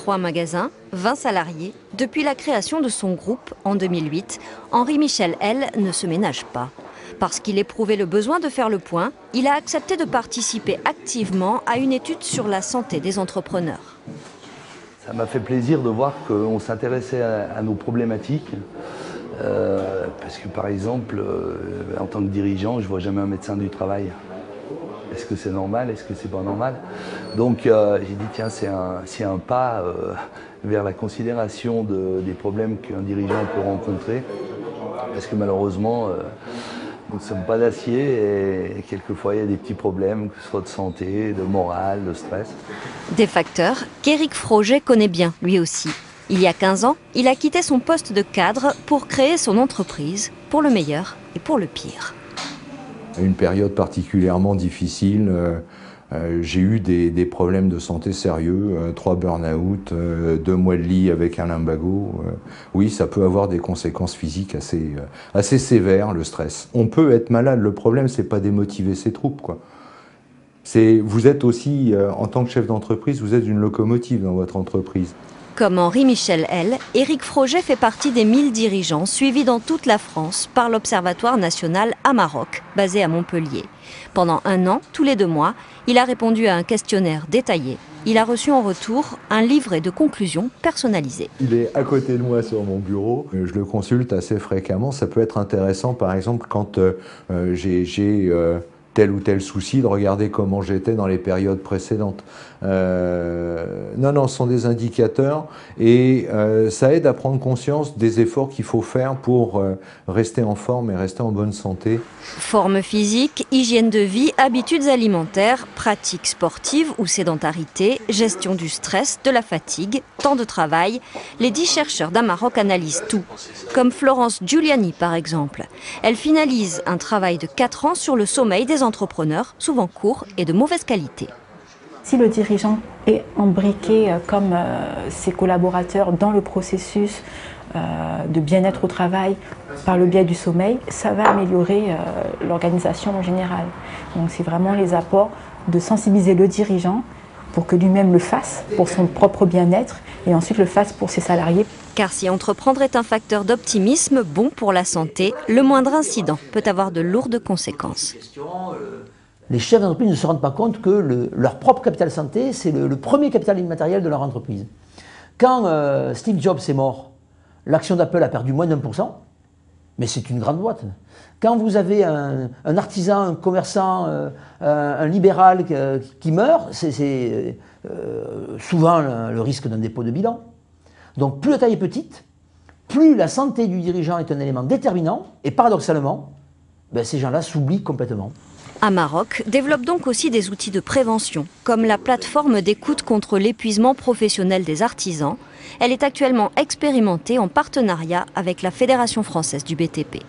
3 magasins, 20 salariés. Depuis la création de son groupe en 2008, Henri-Michel L ne se ménage pas. Parce qu'il éprouvait le besoin de faire le point, il a accepté de participer activement à une étude sur la santé des entrepreneurs. Ça m'a fait plaisir de voir qu'on s'intéressait à nos problématiques. Parce que par exemple, en tant que dirigeant, je ne vois jamais un médecin du travail. Est-ce que c'est normal? Est-ce que c'est pas normal? Donc j'ai dit tiens, c'est un pas vers la considération des problèmes qu'un dirigeant peut rencontrer. Parce que malheureusement, nous ne sommes pas d'acier et quelquefois il y a des petits problèmes, que ce soit de santé, de morale, de stress. Des facteurs qu'Éric Froget connaît bien, lui aussi. Il y a 15 ans, il a quitté son poste de cadre pour créer son entreprise, pour le meilleur et pour le pire. Une période particulièrement difficile, j'ai eu des problèmes de santé sérieux, 3 burn-out, 2 mois de lit avec un lumbago. Oui, ça peut avoir des conséquences physiques assez sévères, le stress. On peut être malade, le problème c'est pas démotiver ses troupes, quoi. Vous êtes aussi, en tant que chef d'entreprise, vous êtes une locomotive dans votre entreprise. Comme Henri-Michel L, Éric Froget fait partie des 1000 dirigeants suivis dans toute la France par l'Observatoire national Amarok, basé à Montpellier. Pendant 1 an, tous les 2 mois, il a répondu à un questionnaire détaillé. Il a reçu en retour un livret de conclusions personnalisé. Il est à côté de moi sur mon bureau. Je le consulte assez fréquemment. Ça peut être intéressant, par exemple, quand j'ai tel ou tel souci, de regarder comment j'étais dans les périodes précédentes. Non, ce sont des indicateurs et ça aide à prendre conscience des efforts qu'il faut faire pour rester en forme et rester en bonne santé. Forme physique, hygiène de vie, habitudes alimentaires, pratiques sportives ou sédentarité, gestion du stress, de la fatigue, temps de travail. Les 10 chercheurs d'Amarok analysent tout. Comme Florence Giuliani par exemple. Elle finalise un travail de 4 ans sur le sommeil des entrepreneurs, souvent court et de mauvaise qualité. Si le dirigeant est embriqué comme ses collaborateurs dans le processus de bien-être au travail par le biais du sommeil, ça va améliorer l'organisation en général. Donc c'est vraiment les apports de sensibiliser le dirigeant pour que lui-même le fasse pour son propre bien-être et ensuite le fasse pour ses salariés. Car si entreprendre est un facteur d'optimisme bon pour la santé, le moindre incident peut avoir de lourdes conséquences. Les chefs d'entreprise ne se rendent pas compte que leur propre capital santé, c'est le premier capital immatériel de leur entreprise. Quand Steve Jobs est mort, l'action d'Apple a perdu moins d'1%, mais c'est une grande boîte. Quand vous avez un artisan, un commerçant, un libéral qui meurt, c'est souvent le risque d'un dépôt de bilan. Donc plus la taille est petite, plus la santé du dirigeant est un élément déterminant, et paradoxalement, ces gens-là s'oublient complètement. Amarok développe donc aussi des outils de prévention, comme la plateforme d'écoute contre l'épuisement professionnel des artisans. Elle est actuellement expérimentée en partenariat avec la Fédération française du BTP.